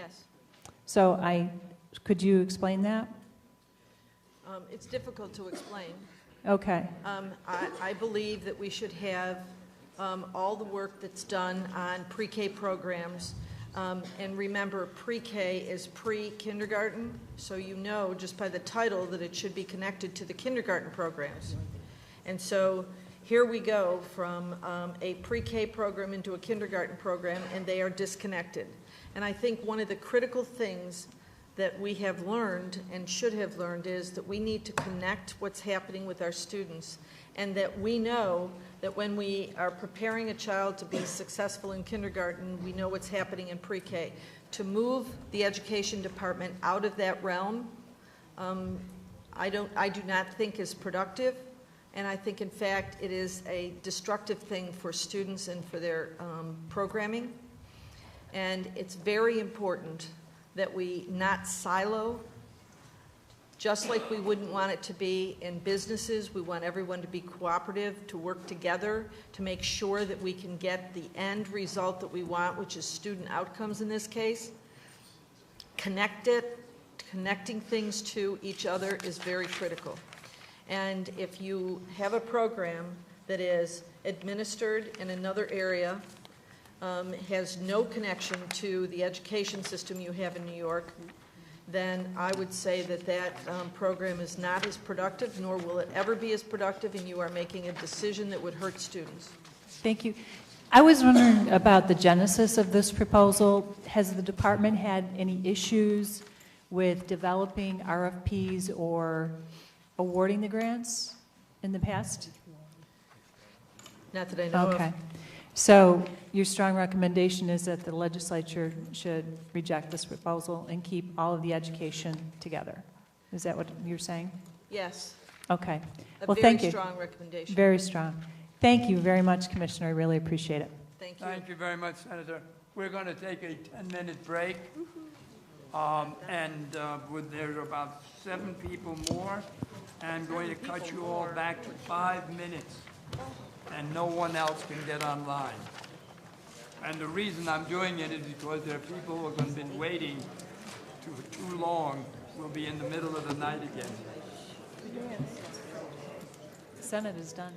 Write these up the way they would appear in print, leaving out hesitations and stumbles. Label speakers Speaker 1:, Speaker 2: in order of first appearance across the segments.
Speaker 1: Yes.
Speaker 2: So could you explain that?
Speaker 1: It's difficult to explain.
Speaker 2: Okay.
Speaker 1: I believe that we should have all the work that's done on pre-K programs. And remember, pre-K is pre-kindergarten, so you know just by the title that it should be connected to the kindergarten programs. And so here we go from a pre-K program into a kindergarten program, and they are disconnected. And I think one of the critical things that we have learned and should have learned is that we need to connect what's happening with our students, and that we know that when we are preparing a child to be successful in kindergarten, we know what's happening in pre-K. To move the education department out of that realm, I do not think is productive, and I think in fact it is a destructive thing for students and for their programming. And it's very important that we not silo. Just like we wouldn't want it to be in businesses, we want everyone to be cooperative, to work together, to make sure that we can get the end result that we want, which is student outcomes in this case. Connecting things to each other is very critical. And if you have a program that is administered in another area, has no connection to the education system you have in New York, then I would say that program is not as productive, nor will it ever be as productive, and you are making a decision that would hurt students.
Speaker 2: Thank you. I was wondering about the genesis of this proposal. Has the department had any issues with developing RFPs or awarding the grants in the past?
Speaker 1: Not that I know of.
Speaker 2: Okay. So your strong recommendation is that the legislature should reject this proposal and keep all of the education together. Is that what you're saying?
Speaker 1: Yes.
Speaker 2: Okay.
Speaker 1: Well, thank you. A very strong recommendation.
Speaker 2: Very strong. Thank you very much, Commissioner. I really appreciate it.
Speaker 1: Thank you.
Speaker 3: Thank you very much, Senator. We're going to take a 10-minute break. There's about 7 people more. I'm going to cut you all back to 5 minutes. And no one else can get online. And the reason I'm doing it is because there are people who have been waiting too long. We'll be in the middle of the night again.
Speaker 2: The Senate is done.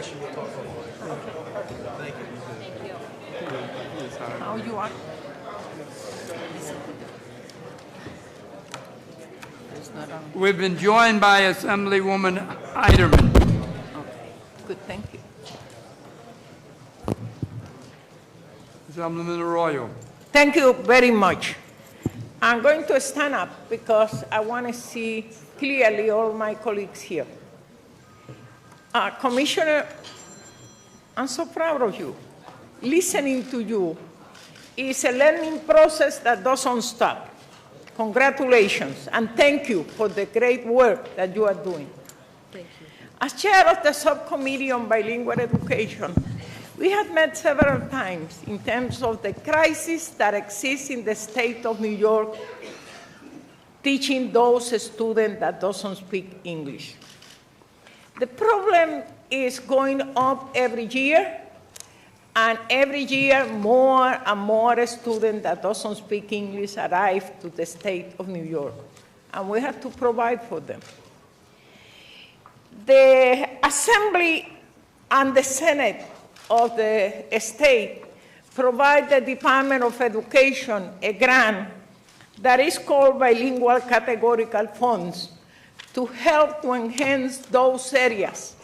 Speaker 4: question, we'll talk offline. Thank you.
Speaker 5: How you are? It's not on.
Speaker 3: We've been joined by Assemblywoman Eiderman.
Speaker 5: Okay, good, thank you.
Speaker 3: Assemblyman Arroyo.
Speaker 5: Thank you very much. I'm going to stand up because I want to see clearly all my colleagues here. Commissioner, I'm so proud of you. Listening to you is a learning process that doesn't stop. Congratulations, and thank you for the great work that you are doing.
Speaker 1: Thank you.
Speaker 5: As chair of the subcommittee on bilingual education, we have met several times in terms of the crisis that exists in the state of New York teaching those students that don't speak English. The problem is going up every year, and every year more and more students that don't speak English arrive to the state of New York, and we have to provide for them. The Assembly and the Senate of the state provide the Department of Education a grant that is called bilingual categorical funds to help to enhance those areas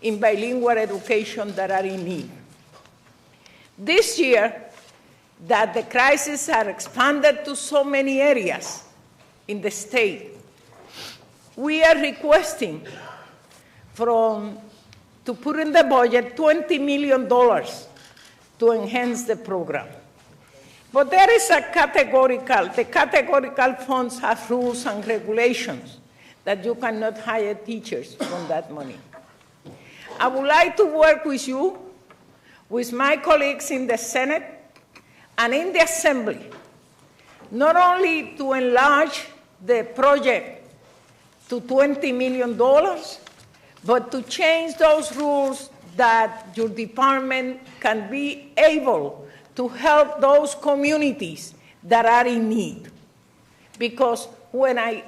Speaker 5: in bilingual education that are in need. This year, that the crisis has expanded to so many areas in the state, we are requesting to put in the budget $20 million to enhance the program. But there is the categorical funds have rules and regulations that you cannot hire teachers from that money. I would like to work with you, with my colleagues in the Senate and in the Assembly, not only to enlarge the project to $20 million, but to change those rules that your department can be able to help those communities that are in need. Because when I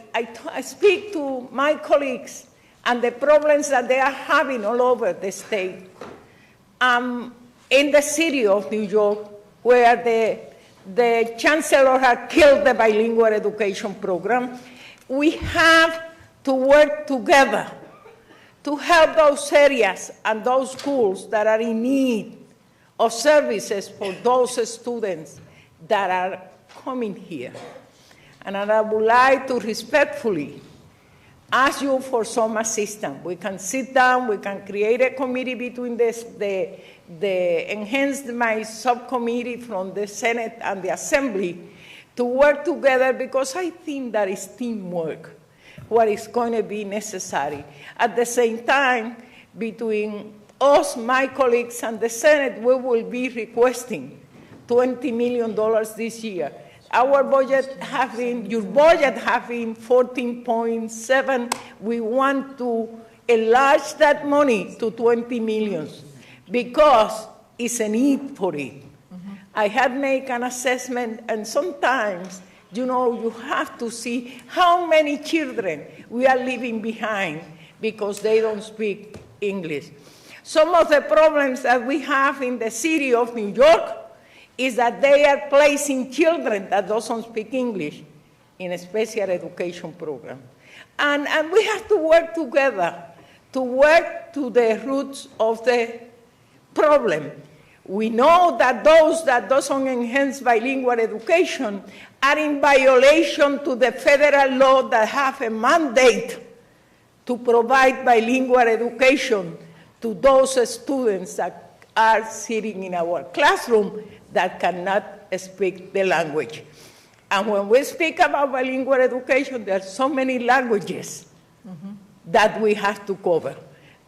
Speaker 5: speak to my colleagues and the problems that they are having all over the state, in the city of New York, where the chancellor had killed the bilingual education program, we have to work together to help those areas and those schools that are in need of services for those students that are coming here. And I would like to respectfully ask you for some assistance. We can sit down, we can create a committee between the enhanced my subcommittee from the Senate and the Assembly to work together, because I think that is teamwork what is going to be necessary. At the same time, between us, my colleagues, and the Senate, we will be requesting $20 million this year. Our budget have been, your budget have been 14.7. We want to enlarge that money to 20 million because it's a need for it. Mm-hmm. I had made an assessment, and sometimes, you know, you have to see how many children we are leaving behind because they don't speak English. Some of the problems that we have in the city of New York is that they are placing children that don't speak English in a special education program. And we have to work together to work to the roots of the problem. We know that those that don't enhance bilingual education are in violation to the federal law that have a mandate to provide bilingual education to those students that are sitting in our classroom that cannot speak the language. And when we speak about bilingual education, there are so many languages that we have to cover.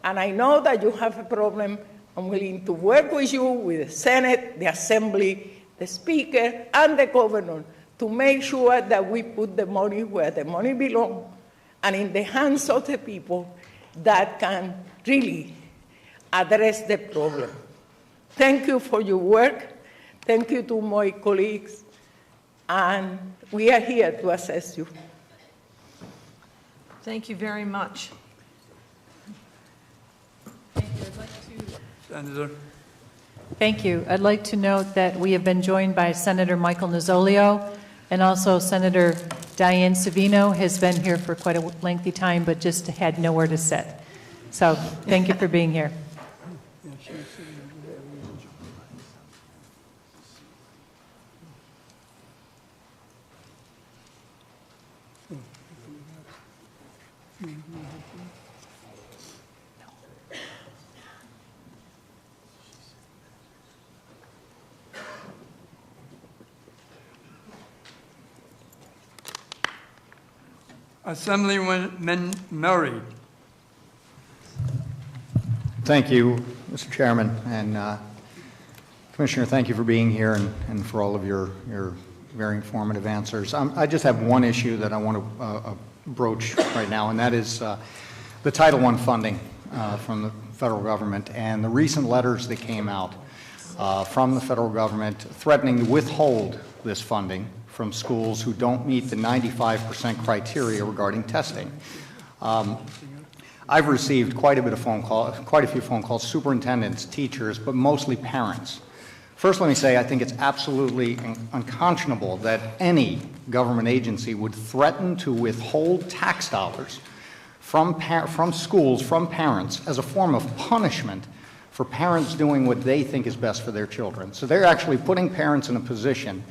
Speaker 5: And I know that you have a problem. I'm willing to work with you, with the Senate, the Assembly, the Speaker, and the Governor to make sure that we put the money where the money belongs and in the hands of the people that can really address the problem. Thank you for your work. Thank you to my colleagues. And we are here to assist you.
Speaker 1: Thank you very much.
Speaker 2: Thank you. I'd like to
Speaker 3: Senator.
Speaker 2: Thank you. I'd like to note that we have been joined by Senator Michael Nozzolio, and also Senator Diane Savino has been here for quite a lengthy time, but just had nowhere to sit. So thank you for being here.
Speaker 3: Assemblyman Murray.
Speaker 6: Thank you, Mr. Chairman, and Commissioner, thank you for being here and for all of your very informative answers. I just have one issue that I want to broach right now, and that is the Title I funding from the federal government and the recent letters that came out from the federal government threatening to withhold this funding from schools who don't meet the 95% criteria regarding testing. I've received quite a few phone calls, superintendents, teachers, but mostly parents. First, let me say I think it's absolutely unconscionable that any government agency would threaten to withhold tax dollars from schools, from parents, as a form of punishment for parents doing what they think is best for their children. So they're actually putting parents in a position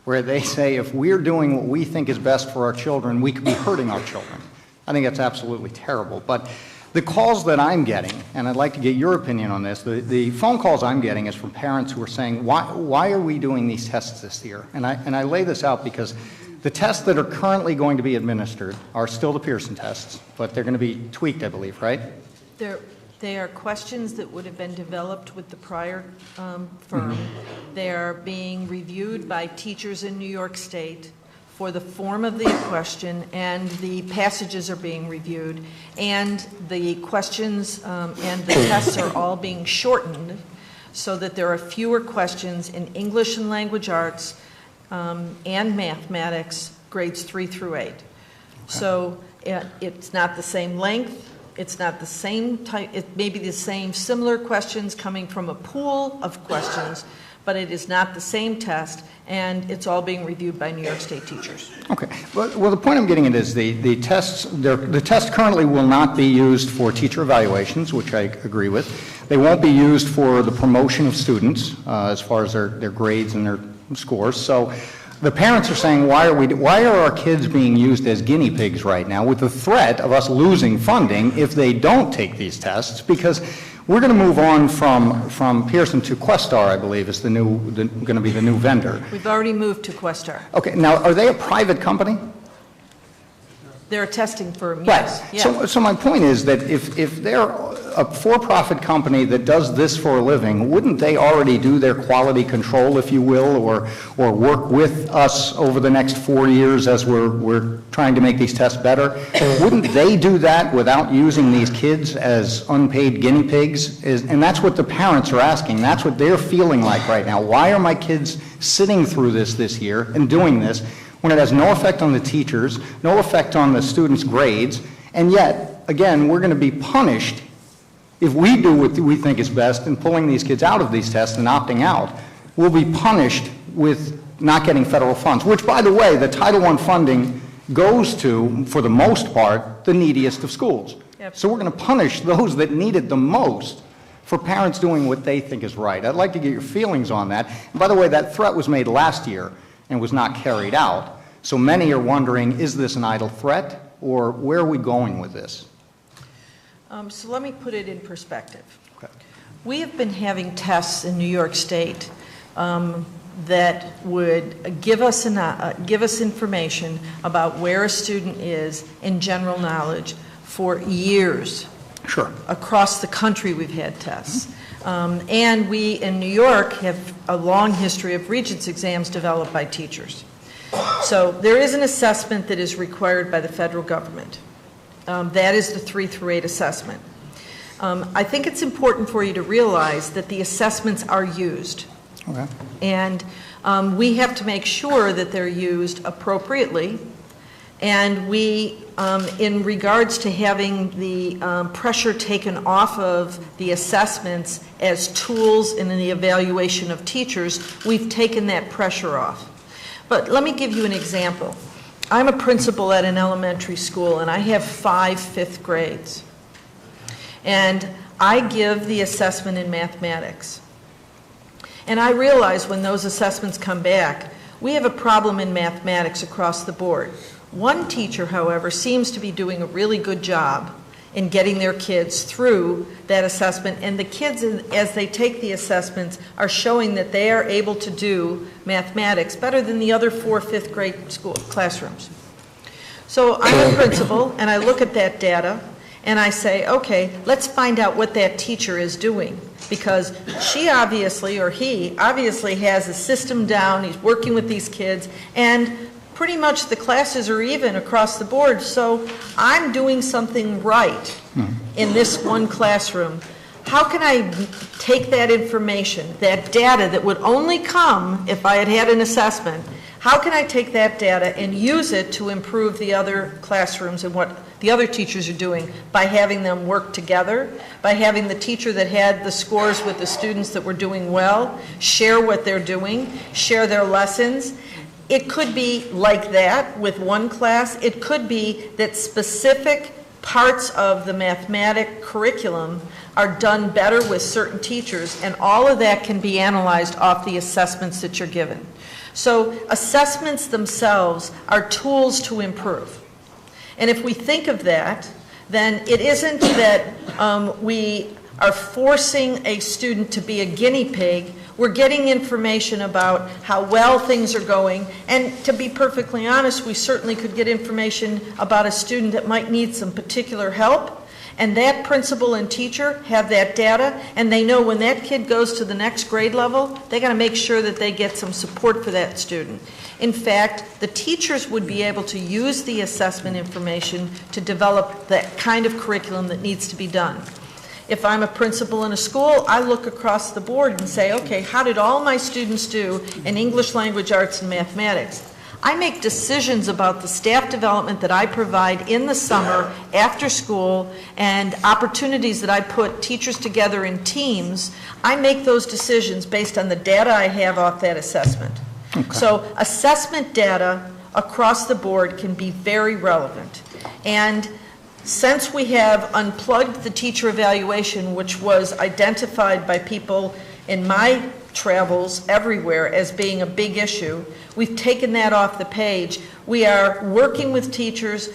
Speaker 6: where they say if we're doing what we think is best for our children, we could be hurting our children. I think that's absolutely terrible. But the calls that I'm getting, and I'd like to get your opinion on this, the phone calls I'm getting is from parents who are saying, why are we doing these tests this year? And I lay this out because the tests that are currently going to be administered are still the Pearson tests, but they're going to be tweaked, I believe, right?
Speaker 1: They are questions that would have been developed with the prior firm. They are being reviewed by teachers in New York State for the form of the question, and the passages are being reviewed, and the questions and the tests are all being shortened so that there are fewer questions in English and language arts and mathematics, grades 3 through 8. So it's not the same length. It's not the same type, it may be the same similar questions coming from a pool of questions, but it is not the same test, and it's all being reviewed by New York State teachers.
Speaker 6: Okay. Well, the point I'm getting at is the tests currently will not be used for teacher evaluations, which I agree with. They won't be used for the promotion of students as far as their grades and their scores. So the parents are saying, why are our kids being used as guinea pigs right now with the threat of us losing funding if they don't take these tests? Because we're going to move on from Pearson to Questar, I believe, is going to be the new vendor.
Speaker 1: We've already moved to Questar.
Speaker 6: Okay. Now, are they a private company?
Speaker 1: They're a testing firm,
Speaker 6: Right.
Speaker 1: yes. Yeah.
Speaker 6: So my point is that if they're a for-profit company that does this for a living, wouldn't they already do their quality control, if you will, or work with us over the next 4 years as we're trying to make these tests better? Wouldn't they do that without using these kids as unpaid guinea pigs? And that's what the parents are asking. That's what they're feeling like right now. Why are my kids sitting through this year and doing this when it has no effect on the teachers, no effect on the students' grades, and yet, again, we're going to be punished if we do what we think is best in pulling these kids out of these tests and opting out. We'll be punished with not getting federal funds, which, by the way, the Title I funding goes to, for the most part, the neediest of schools. Yep. So we're going to punish those that need it the most for parents doing what they think is right. I'd like to get your feelings on that. And by the way, that threat was made last year and was not carried out. So many are wondering, is this an idle threat, or where are we going with this?
Speaker 1: So let me put it in perspective.
Speaker 6: Okay.
Speaker 1: We have been having tests in New York State that would give us information about where a student is in general knowledge for years.
Speaker 6: Sure.
Speaker 1: Across the country we've had tests. And we in New York have a long history of Regents exams developed by teachers. So there is an assessment that is required by the federal government. That is the 3 through 8 assessment. I think it's important for you to realize that the assessments are used.
Speaker 6: Okay.
Speaker 1: And we have to make sure that they're used appropriately, And we, in regards to having the pressure taken off of the assessments as tools in the evaluation of teachers, we've taken that pressure off. But let me give you an example. I'm a principal at an elementary school, and I have 5 fifth grades. And I give the assessment in mathematics. And I realize when those assessments come back, we have a problem in mathematics across the board. One teacher, however, seems to be doing a really good job in getting their kids through that assessment, and the kids, as they take the assessments, are showing that they are able to do mathematics better than the other 4 fifth grade school classrooms. So I'm a principal, and I look at that data, and I say, okay, let's find out what that teacher is doing, because she obviously, or he obviously has a system down, he's working with these kids, and pretty much the classes are even across the board, so I'm doing something right in this one classroom. How can I take that information, that data that would only come if I had had an assessment, how can I take that data and use it to improve the other classrooms and what the other teachers are doing by having them work together, by having the teacher that had the scores with the students that were doing well, share what they're doing, share their lessons. It could be like that with one class. It could be that specific parts of the mathematic curriculum are done better with certain teachers, and all of that can be analyzed off the assessments that you're given. So assessments themselves are tools to improve. And if we think of that, then it isn't that we are forcing a student to be a guinea pig. We're getting information about how well things are going, and to be perfectly honest, we certainly could get information about a student that might need some particular help, and that principal and teacher have that data, and they know when that kid goes to the next grade level, they got to make sure that they get some support for that student. In fact, the teachers would be able to use the assessment information to develop that kind of curriculum that needs to be done. If I'm a principal in a school, I look across the board and say, okay, how did all my students do in English, language arts, and mathematics? I make decisions about the staff development that I provide in the summer, after school, and opportunities that I put teachers together in teams. I make those decisions based on the data I have off that assessment. Okay. So assessment data across the board can be very relevant. And since we have unplugged the teacher evaluation, which was identified by people in my travels everywhere as being a big issue, we've taken that off the page. We are working with teachers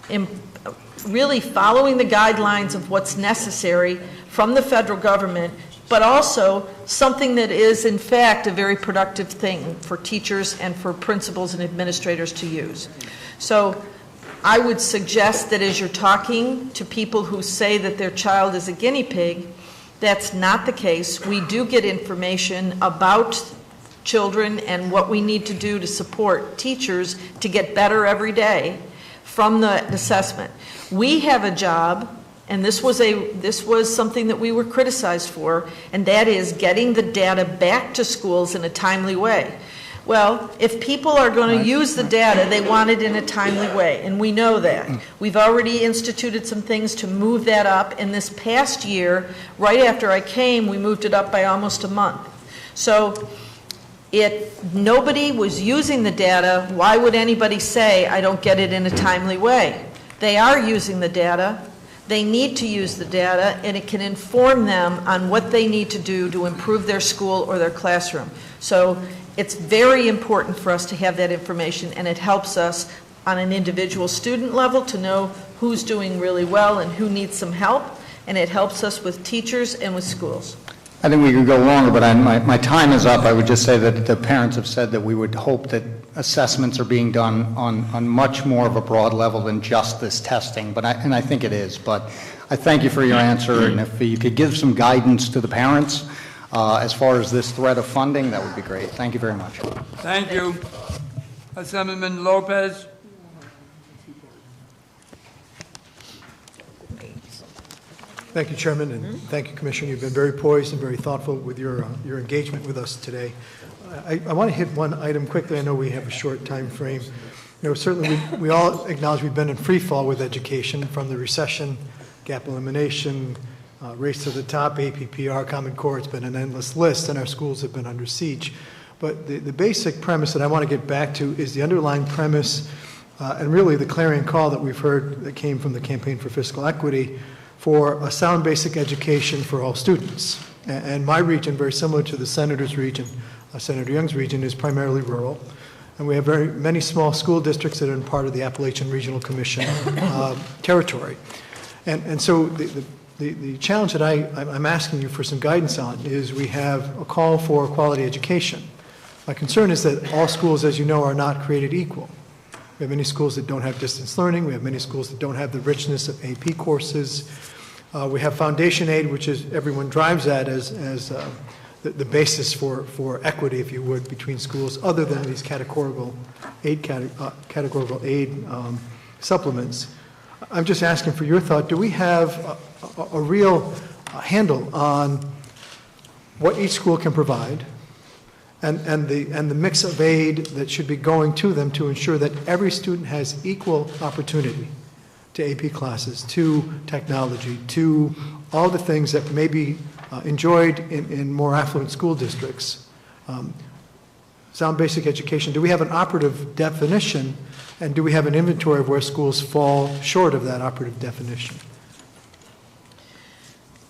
Speaker 1: in really following the guidelines of what's necessary from the federal government, but also something that is, in fact, a very productive thing for teachers and for principals and administrators to use. So I would suggest that as you're talking to people who say that their child is a guinea pig, that's not the case. We do get information about children and what we need to do to support teachers to get better every day from the assessment. We have a job, and this was something that we were criticized for, and that is getting the data back to schools in a timely way. Well, if people are going to use the data, they want it in a timely way, and we know that. We've already instituted some things to move that up. In this past year, right after I came, we moved it up by almost a month. So if nobody was using the data, why would anybody say, I don't get it in a timely way? They are using the data. They need to use the data, and it can inform them on what they need to do to improve their school or their classroom. So it's very important for us to have that information, and it helps us on an individual student level to know who's doing really well and who needs some help, and it helps us with teachers and with schools.
Speaker 6: I think we could go longer, but my time is up. I would just say that the parents have said that we would hope that assessments are being done on much more of a broad level than just this testing, and I think it is. But I thank you for your answer, and if you could give some guidance to the parents as far as this threat of funding, that would be great. Thank you very much.
Speaker 3: Thank you. Assemblyman Lopez.
Speaker 4: Thank you, Chairman, and thank you, Commissioner. You've been very poised and very thoughtful with your engagement with us today. I want to hit one item quickly. I know we have a short time frame. Certainly we all acknowledge we've been in free fall with education, from the recession, gap elimination, race to the top, APPR, Common Core. It's been an endless list, and our schools have been under siege. But the basic premise that I want to get back to is the underlying premise, and really the clarion call that we've heard that came from the Campaign for Fiscal Equity, for a sound basic education for all students. And my region, very similar to the Senator's region, Senator Young's region, is primarily rural. And we have very many small school districts that are in part of the Appalachian Regional Commission territory. And so the challenge that I'm asking you for some guidance on is we have a call for quality education. My concern is that all schools, as you know, are not created equal. We have many schools that don't have distance learning. We have many schools that don't have the richness of AP courses. We have foundation aid, which is everyone drives at as the basis for equity, if you would, between schools, other than these categorical aid supplements. I'm just asking for your thought. Do we have a real handle on what each school can provide, and the mix of aid that should be going to them to ensure that every student has equal opportunity to AP classes, to technology, to all the things that may be enjoyed in more affluent school districts? Sound basic education, do we have an operative definition, and do we have an inventory of where schools fall short of that operative definition?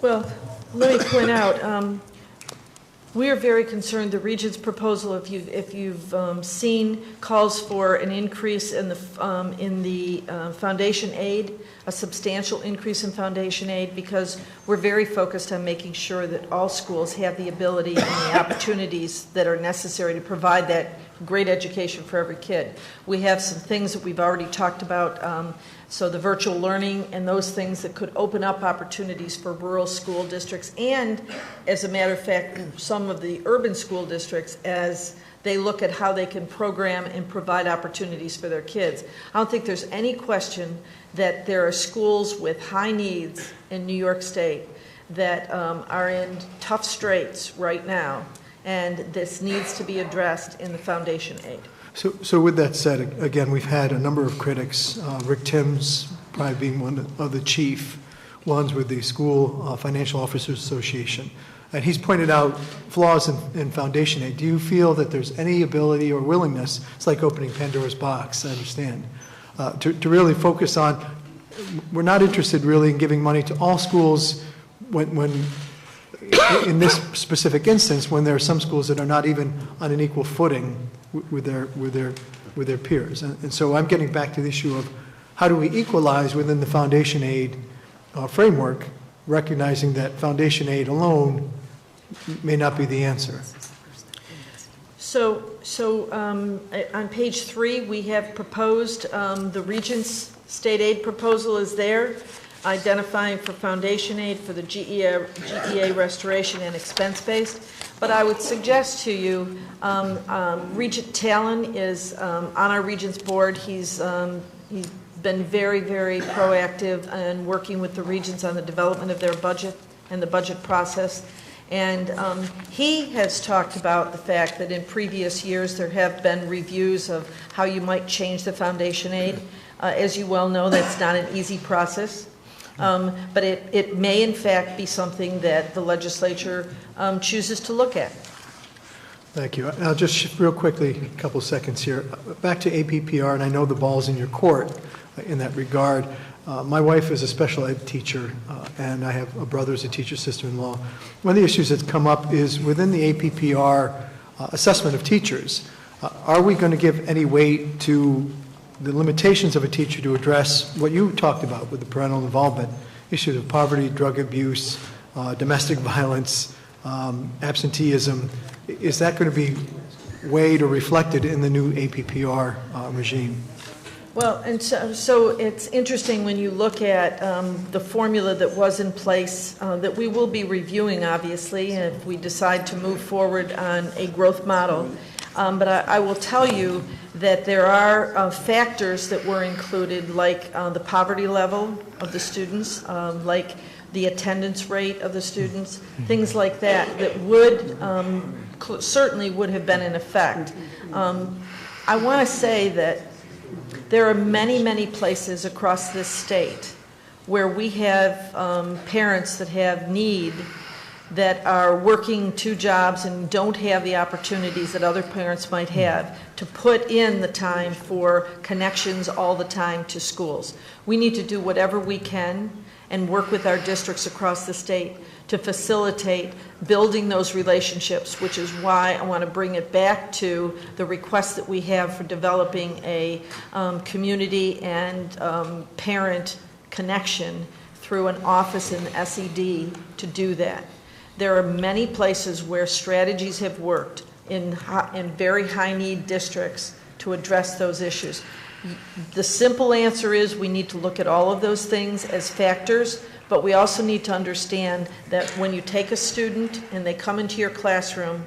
Speaker 1: Well, let me point out, we are very concerned. The Regent's proposal, if you've seen, calls for an increase in the foundation aid, a substantial increase in foundation aid, because we're very focused on making sure that all schools have the ability and the opportunities that are necessary to provide that great education for every kid. We have some things that we've already talked about, so the virtual learning and those things that could open up opportunities for rural school districts, and as a matter of fact, some of the urban school districts, as they look at how they can program and provide opportunities for their kids. I don't think there's any question that there are schools with high needs in New York State that are in tough straits right now, and this needs to be addressed in the foundation aid.
Speaker 4: So with that said, again, we've had a number of critics, Rick Timms probably being one of the chief ones with the School Financial Officers Association. And he's pointed out flaws in foundation aid. Do you feel that there's any ability or willingness, it's like opening Pandora's box, I understand, to really focus on, we're not interested really in giving money to all schools when in this specific instance, when there are some schools that are not even on an equal footing with their peers. And so I'm getting back to the issue of how do we equalize within the foundation aid framework, recognizing that foundation aid alone may not be the answer.
Speaker 1: So on page 3, we have proposed, the Regent's state aid proposal is there, identifying for foundation aid for the GEA restoration and expense-based. But I would suggest to you, Regent Talon is on our Regent's board. He's been very, very proactive in working with the regions on the development of their budget and the budget process. And he has talked about the fact that in previous years there have been reviews of how you might change the foundation aid. As you well know, that's not an easy process. But it may, in fact, be something that the legislature chooses to look at.
Speaker 4: Thank you. I'll just shift real quickly, a couple seconds here. Back to APPR, and I know the ball's in your court in that regard. My wife is a special ed teacher, and I have a brother who's a teacher sister-in-law. One of the issues that's come up is within the APPR assessment of teachers, are we going to give any weight to the limitations of a teacher to address what you talked about with the parental involvement, issues of poverty, drug abuse, domestic violence, absenteeism? Is that going to be weighed or reflected in the new APPR regime?
Speaker 1: Well, and so it's interesting when you look at the formula that was in place that we will be reviewing, obviously, if we decide to move forward on a growth model. But I will tell you that there are factors that were included, like the poverty level of the students, like the attendance rate of the students, things like that, that would certainly would have been in effect. I want to say that There are many, many places across this state where we have parents that have need, that are working 2 jobs and don't have the opportunities that other parents might have to put in the time for connections all the time to schools. We need to do whatever we can and work with our districts across the state to facilitate building those relationships, which is why I want to bring it back to the request that we have for developing a community and parent connection through an office in the SED to do that. There are many places where strategies have worked in very high-need districts to address those issues. The simple answer is we need to look at all of those things as factors, but we also need to understand that when you take a student and they come into your classroom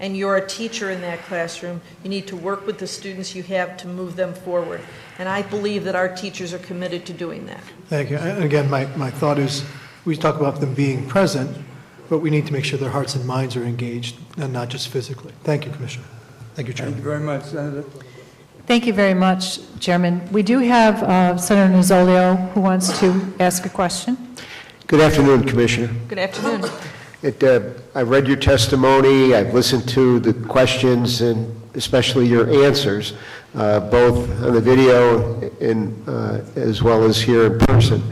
Speaker 1: and you're a teacher in that classroom, you need to work with the students you have to move them forward. And I believe that our teachers are committed to doing that.
Speaker 4: Thank you. And again, my thought is, we talk about them being present, but we need to make sure their hearts and minds are engaged and not just physically. Thank you, Commissioner. Thank you,
Speaker 3: Thank
Speaker 4: Chairman.
Speaker 3: you very much, Senator.
Speaker 2: Thank you very much, Chairman. We do have Senator Nozzolio who wants to ask a question.
Speaker 7: Good afternoon, Commissioner.
Speaker 1: Good afternoon.
Speaker 7: I read your testimony, I've listened to the questions and especially your answers, both on the video and as well as here in person.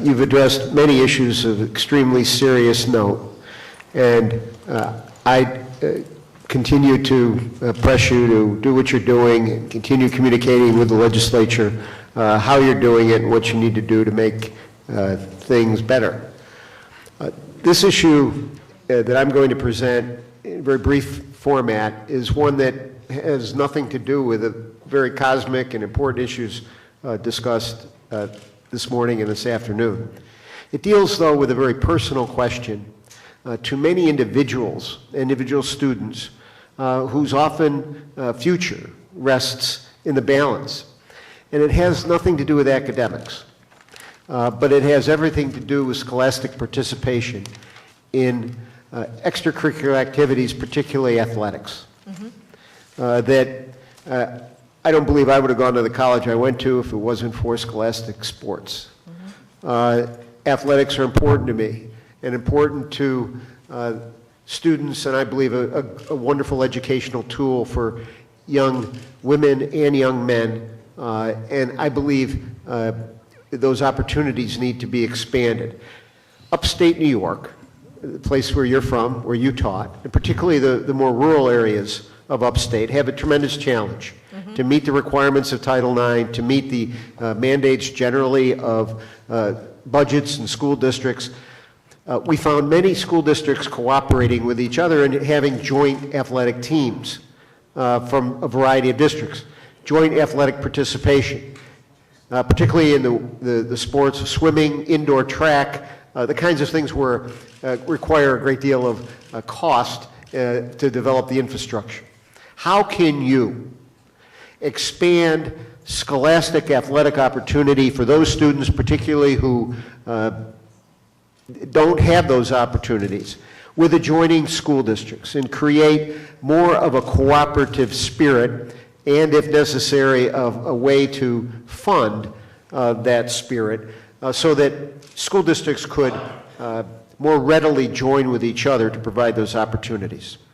Speaker 7: You've addressed many issues of extremely serious note, and I continue to press you to do what you're doing and continue communicating with the legislature how you're doing it and what you need to do to make things better. This issue that I'm going to present in a very brief format is one that has nothing to do with the very cosmic and important issues discussed this morning and this afternoon. It deals, though, with a very personal question to many individual students whose often future rests in the balance. And it has nothing to do with academics. But it has everything to do with scholastic participation in extracurricular activities, particularly athletics. I don't believe I would have gone to the college I went to if it wasn't for scholastic sports. Athletics are important to me and important to students, and I believe a wonderful educational tool for young women and young men, and I believe those opportunities need to be expanded. Upstate New York, the place where you're from, where you taught, and particularly the more rural areas of upstate, have a tremendous challenge to meet the requirements of Title IX, to meet the mandates generally of budgets and school districts. We found many school districts cooperating with each other and having joint athletic teams from a variety of districts, joint athletic participation. Particularly in the sports of swimming, indoor track, the kinds of things where require a great deal of cost to develop the infrastructure. How can you expand scholastic athletic opportunity for those students, particularly who don't have those opportunities, with adjoining school districts, and create more of a cooperative spirit and, if necessary, of a way to fund that spirit so that school districts could more readily join with each other to provide those opportunities?